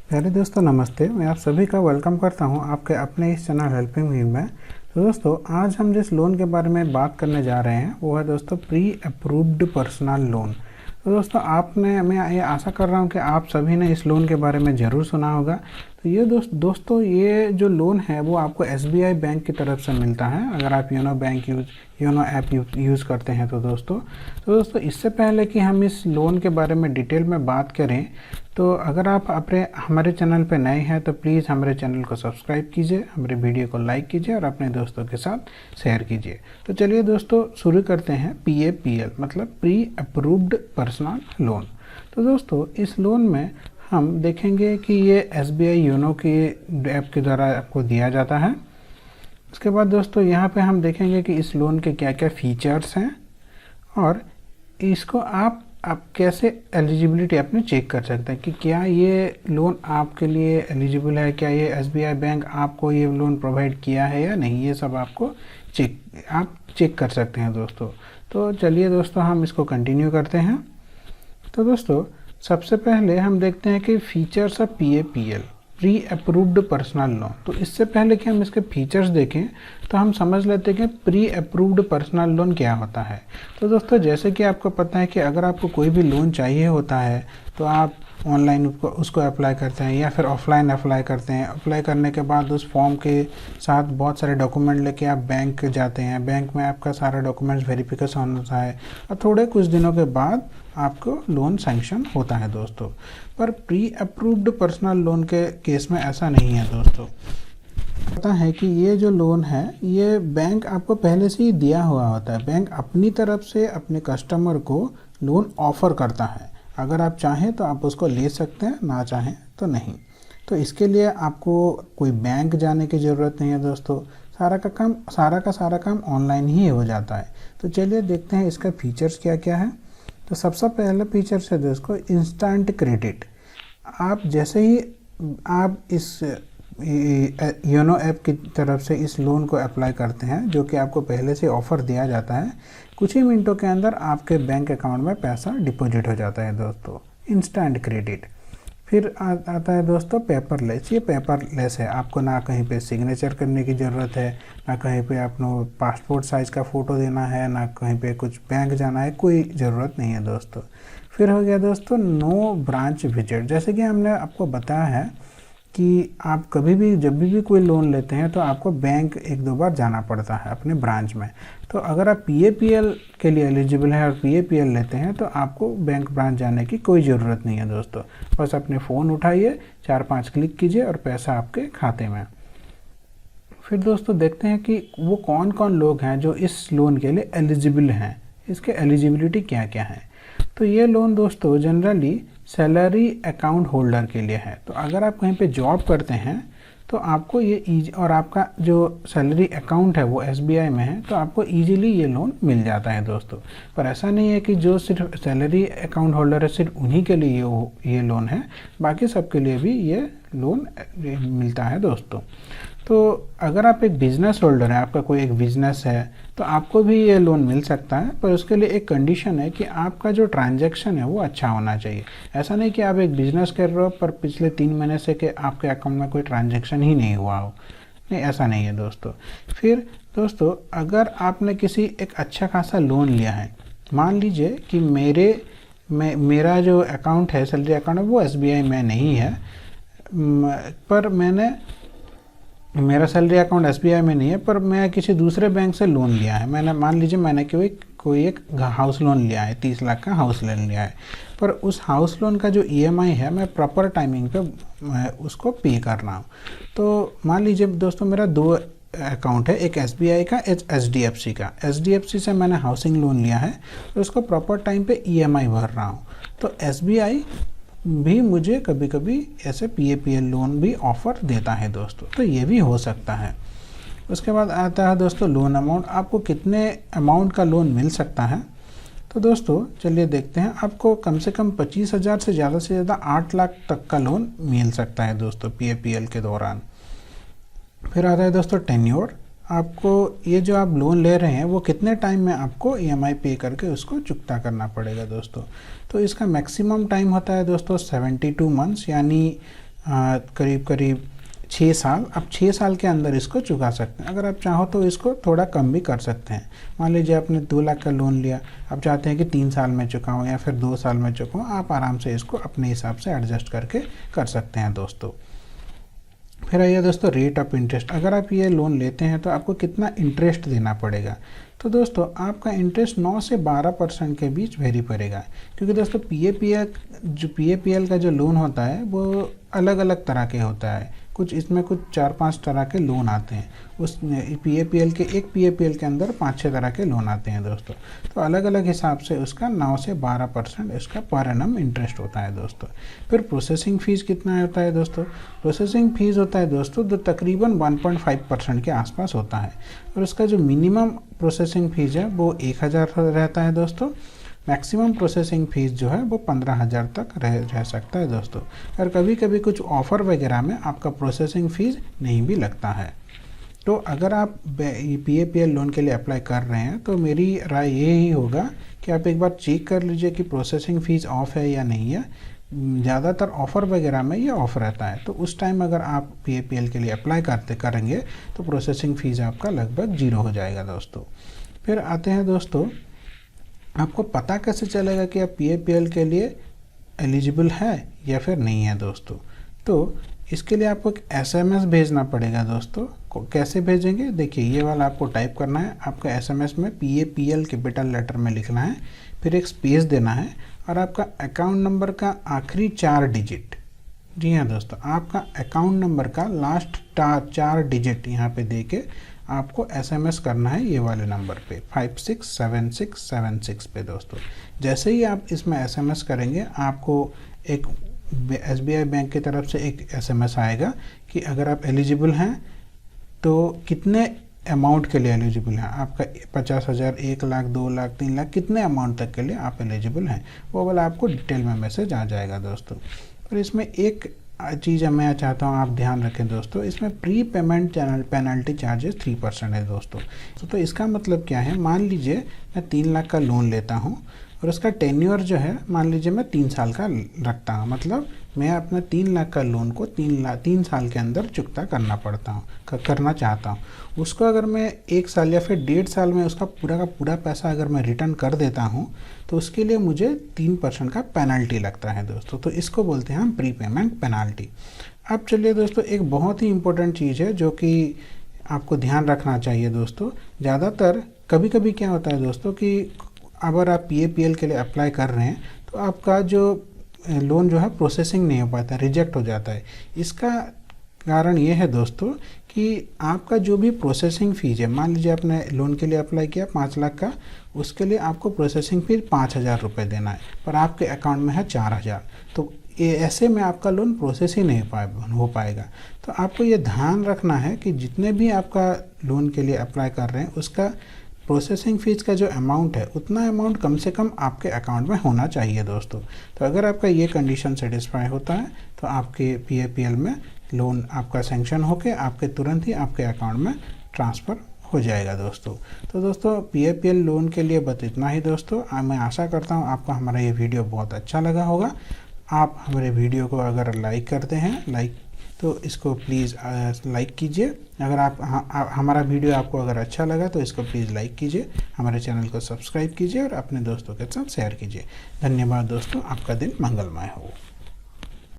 प्यारे दोस्तों नमस्ते। मैं आप सभी का वेलकम करता हूं आपके अपने इस चैनल हेल्पिंग मी में। तो दोस्तों आज हम जिस लोन के बारे में बात करने जा रहे हैं वो है दोस्तों प्री अप्रूव्ड पर्सनल लोन। तो दोस्तों मैं ये आशा कर रहा हूं कि आप सभी ने इस लोन के बारे में ज़रूर सुना होगा। तो ये दोस्तों ये जो लोन है वो आपको एसबीआई बैंक की तरफ से मिलता है अगर आप योनो ऐप यूज़ करते हैं। तो दोस्तों इससे पहले कि हम इस लोन के बारे में डिटेल में बात करें तो अगर आप हमारे चैनल पर नए हैं तो प्लीज़ हमारे चैनल को सब्सक्राइब कीजिए, हमारे वीडियो को लाइक कीजिए और अपने दोस्तों के साथ शेयर कीजिए। तो चलिए दोस्तों शुरू करते हैं। PAPL मतलब प्री अप्रूव्ड पर्सनल लोन। तो दोस्तों इस लोन में हम देखेंगे कि ये SBI योनो के ऐप के द्वारा आपको दिया जाता है। उसके बाद दोस्तों यहाँ पे हम देखेंगे कि इस लोन के क्या क्या फीचर्स हैं और इसको आप कैसे एलिजिबिलिटी अपनी चेक कर सकते हैं कि क्या ये लोन आपके लिए एलिजिबल है, क्या ये SBI बैंक आपको ये लोन प्रोवाइड किया है या नहीं। ये सब आपको चेक कर सकते हैं दोस्तों। तो चलिए दोस्तों हम इसको कंटिन्यू करते हैं। तो दोस्तों सबसे पहले हम देखते हैं कि features of PAPL pre approved personal loan. तो इससे पहले कि हम इसके फीचर्स देखें तो हम समझ लेते हैं कि प्री अप्रूव्ड पर्सनल लोन क्या होता है। तो दोस्तों जैसे कि आपको पता है कि अगर आपको कोई भी लोन चाहिए होता है तो आप ऑनलाइन उसको अप्लाई करते हैं या फिर ऑफलाइन अप्लाई करते हैं। अप्लाई करने के बाद उस फॉर्म के साथ बहुत सारे डॉक्यूमेंट लेके आप बैंक जाते हैं। बैंक में आपका सारा डॉक्यूमेंट्स वेरिफिकेशन होता है और थोड़े कुछ दिनों के बाद आपको लोन सैंक्शन होता है दोस्तों। पर प्री अप्रूव्ड पर्सनल लोन के केस में ऐसा नहीं है दोस्तों। पता है कि ये जो लोन है ये बैंक आपको पहले से ही दिया हुआ होता है। बैंक अपनी तरफ से अपने कस्टमर को लोन ऑफ़र करता है। अगर आप चाहें तो आप उसको ले सकते हैं, ना चाहें तो नहीं। तो इसके लिए आपको कोई बैंक जाने की ज़रूरत नहीं है दोस्तों। सारा का काम ऑनलाइन ही हो जाता है। तो चलिए देखते हैं इसका फीचर्स क्या क्या है। तो सबसे पहला फीचर है दोस्तों इंस्टेंट क्रेडिट। आप जैसे ही आप इस योनो ऐप की तरफ से इस लोन को अप्लाई करते हैं जो कि आपको पहले से ऑफ़र दिया जाता है, कुछ ही मिनटों के अंदर आपके बैंक अकाउंट में पैसा डिपॉजिट हो जाता है दोस्तों। Instant credit. फिर आता है दोस्तों पेपरलेस। ये पेपरलेस है, आपको ना कहीं पे सिग्नेचर करने की ज़रूरत है, ना कहीं पे आपको पासपोर्ट साइज़ का फ़ोटो देना है, ना कहीं पे कुछ बैंक जाना है, कोई ज़रूरत नहीं है दोस्तों। फिर हो गया दोस्तों नो ब्रांच विजिट। जैसे कि हमने आपको बताया है कि आप कभी भी जब भी कोई लोन लेते हैं तो आपको बैंक 1-2 बार जाना पड़ता है अपने ब्रांच में। तो अगर आप PAPL के लिए एलिजिबल हैं और PAPL लेते हैं तो आपको बैंक ब्रांच जाने की कोई ज़रूरत नहीं है दोस्तों। बस अपने फ़ोन उठाइए, 4-5 क्लिक कीजिए और पैसा आपके खाते में। फिर दोस्तों देखते हैं कि वो कौन कौन लोग हैं जो इस लोन के लिए एलिजिबल हैं, इसके एलिजिबिलिटी क्या क्या है। तो ये लोन दोस्तों जनरली सैलरी अकाउंट होल्डर के लिए है। तो अगर आप कहीं पे जॉब करते हैं तो आपको ये ईजी, और आपका जो सैलरी अकाउंट है वो SBI में है तो आपको इजीली ये लोन मिल जाता है दोस्तों। पर ऐसा नहीं है कि जो सिर्फ सैलरी अकाउंट होल्डर है सिर्फ उन्हीं के लिए ये लोन है, बाकी सबके लिए भी ये लोन मिलता है दोस्तों। तो अगर आप एक बिज़नेस होल्डर हैं, आपका कोई एक बिज़नेस है तो आपको भी ये लोन मिल सकता है। पर उसके लिए एक कंडीशन है कि आपका जो ट्रांजैक्शन है वो अच्छा होना चाहिए। ऐसा नहीं कि आप एक बिज़नेस कर रहे हो पर पिछले 3 महीने से कि आपके अकाउंट में कोई ट्रांजैक्शन ही नहीं हुआ हो, नहीं ऐसा नहीं है दोस्तों। फिर दोस्तों अगर आपने किसी एक अच्छा खासा लोन लिया है, मान लीजिए कि मेरा जो अकाउंट है सैलरी अकाउंट है वो SBI में नहीं है, पर मेरा सैलरी अकाउंट SBI में नहीं है, पर मैं किसी दूसरे बैंक से लोन लिया है। मान लीजिए मैंने कोई एक हाउस लोन लिया है, 30 लाख का हाउस लोन लिया है। पर उस हाउस लोन का जो EMI है मैं प्रॉपर टाइमिंग पे उसको पे कर रहा हूँ। तो मान लीजिए दोस्तों मेरा 2 अकाउंट है, एक SBI का, एक HDFC का। HDFC से मैंने हाउसिंग लोन लिया है तो उसको प्रॉपर टाइम पे EMI भर रहा हूँ। तो SBI भी मुझे कभी कभी ऐसे PAPL लोन भी ऑफ़र देता है दोस्तों। तो ये भी हो सकता है। उसके बाद आता है दोस्तों लोन अमाउंट। आपको कितने अमाउंट का लोन मिल सकता है। तो दोस्तों चलिए देखते हैं। आपको कम से कम 25,000 से ज़्यादा 8 लाख तक का लोन मिल सकता है दोस्तों PAPL के दौरान। फिर आता है दोस्तों टेन्योर। आपको ये जो आप लोन ले रहे हैं वो कितने टाइम में आपको EMI पे करके उसको चुकता करना पड़ेगा दोस्तों। तो इसका मैक्सिमम टाइम होता है दोस्तों 72 मंथ्स, यानी करीब करीब 6 साल, आप 6 साल के अंदर इसको चुका सकते हैं। अगर आप चाहो तो इसको थोड़ा कम भी कर सकते हैं। मान लीजिए आपने 2 लाख का लोन लिया, आप चाहते हैं कि 3 साल में चुकाऊँ या फिर 2 साल में चुकाऊँ, आप आराम से इसको अपने हिसाब से एडजस्ट करके कर सकते हैं दोस्तों। फिर आइए दोस्तों रेट ऑफ इंटरेस्ट। अगर आप ये लोन लेते हैं तो आपको कितना इंटरेस्ट देना पड़ेगा। तो दोस्तों आपका इंटरेस्ट 9 से 12% के बीच वेरी करेगा, क्योंकि दोस्तों पीएपीएल का जो लोन होता है वो अलग अलग तरह के होता है। कुछ इसमें कुछ 4-5 तरह के लोन आते हैं। उस पीएपीएल के अंदर 5-6 तरह के लोन आते हैं दोस्तों। तो अलग अलग हिसाब से उसका 9 से 12% इसका पर एनम इंटरेस्ट होता है दोस्तों। फिर प्रोसेसिंग फ़ीस कितना होता है दोस्तों? प्रोसेसिंग फ़ीस होता है दोस्तों जो तकरीबन 1.5% के आसपास होता है, और उसका जो मिनिमम प्रोसेसिंग फ़ीस है वो 1000 रहता है दोस्तों। मैक्सिमम प्रोसेसिंग फ़ीस जो है वो 15,000 तक रह सकता है दोस्तों। और कभी कभी कुछ ऑफ़र वगैरह में आपका प्रोसेसिंग फ़ीस नहीं भी लगता है। तो अगर आप पीएपीएल लोन के लिए अप्लाई कर रहे हैं तो मेरी राय ये ही होगा कि आप एक बार चेक कर लीजिए कि प्रोसेसिंग फ़ीस ऑफ है या नहीं है। ज़्यादातर ऑफ़र वगैरह में ये ऑफ़ रहता है, तो उस टाइम अगर आप पीएपीएल के लिए अप्लाई करेंगे तो प्रोसेसिंग फ़ीस आपका लगभग 0 हो जाएगा दोस्तों। फिर आते हैं दोस्तों, आपको पता कैसे चलेगा कि आप पीएपीएल के लिए एलिजिबल है या फिर नहीं है दोस्तों? तो इसके लिए आपको एक एसएमएस भेजना पड़ेगा दोस्तों। कैसे भेजेंगे? देखिए ये वाला आपको टाइप करना है। आपका एसएमएस में पीएपीएल कैपिटल लेटर में लिखना है, फिर एक स्पेस देना है और आपका अकाउंट नंबर का आखिरी 4 डिजिट, जी हाँ दोस्तों, आपका अकाउंट नंबर का लास्ट 4 डिजिट यहाँ पे दे के आपको एसएमएस करना है ये वाले नंबर पे 567676 पे दोस्तों। जैसे ही आप इसमें एसएमएस करेंगे आपको एक एसबीआई बैंक की तरफ से एक एसएमएस आएगा कि अगर आप एलिजिबल हैं तो कितने अमाउंट के लिए एलिजिबल हैं। आपका 50,000, 1 लाख, 2 लाख, 3 लाख, कितने अमाउंट तक के लिए आप एलिजिबल हैं, वो वाला आपको डिटेल में मैसेज आ जाएगा दोस्तों। और इसमें एक चीज़ मैं चाहता हूँ आप ध्यान रखें दोस्तों, इसमें प्री पेमेंट पेनल्टी चार्जेस 3% है दोस्तों। तो इसका मतलब क्या है? मान लीजिए मैं 3 लाख का लोन लेता हूँ और उसका टेन्योर जो है मान लीजिए मैं 3 साल का रखता हूँ, मतलब मैं अपना 3 लाख का लोन को 3 साल के अंदर चुकता करना चाहता हूँ। उसको अगर मैं 1 साल या फिर 1.5 साल में उसका पूरा का पूरा पैसा अगर मैं रिटर्न कर देता हूँ तो उसके लिए मुझे 3% का पेनल्टी लगता है दोस्तों। तो इसको बोलते हैं हम प्री पेमेंट पेनल्टी। अब चलिए दोस्तों, एक बहुत ही इम्पोर्टेंट चीज़ है जो कि आपको ध्यान रखना चाहिए दोस्तों। ज़्यादातर कभी कभी क्या होता है दोस्तों कि अगर आप पीएपीएल के लिए अप्लाई कर रहे हैं तो आपका जो लोन जो है प्रोसेसिंग नहीं हो पाता, रिजेक्ट हो जाता है। इसका कारण ये है दोस्तों कि आपका जो भी प्रोसेसिंग फ़ीस है, मान लीजिए आपने लोन के लिए अप्लाई किया 5 लाख का, उसके लिए आपको प्रोसेसिंग फ़ीस 5,000 रुपये देना है, पर आपके अकाउंट में है 4,000, तो ऐसे में आपका लोन प्रोसेस ही नहीं हो पाएगा। तो आपको ये ध्यान रखना है कि जितने भी आपका लोन के लिए अप्लाई कर रहे हैं उसका प्रोसेसिंग फ़ीस का जो अमाउंट है उतना अमाउंट कम से कम आपके अकाउंट में होना चाहिए दोस्तों। तो अगर आपका ये कंडीशन सेटिस्फाई होता है तो आपके पीएपीएल में लोन आपका सैंक्शन होकर आपके तुरंत ही आपके अकाउंट में ट्रांसफ़र हो जाएगा दोस्तों। तो दोस्तों पीएपीएल लोन के लिए बस इतना ही दोस्तों। मैं आशा करता हूँ आपको हमारा ये वीडियो बहुत अच्छा लगा होगा। आप हमारे वीडियो को अगर लाइक करते हैं तो इसको प्लीज़ लाइक कीजिए। अगर आप हमारा वीडियो आपको अगर अच्छा लगा तो इसको प्लीज़ लाइक कीजिए, हमारे चैनल को सब्सक्राइब कीजिए और अपने दोस्तों के साथ शेयर कीजिए। धन्यवाद दोस्तों, आपका दिन मंगलमय हो।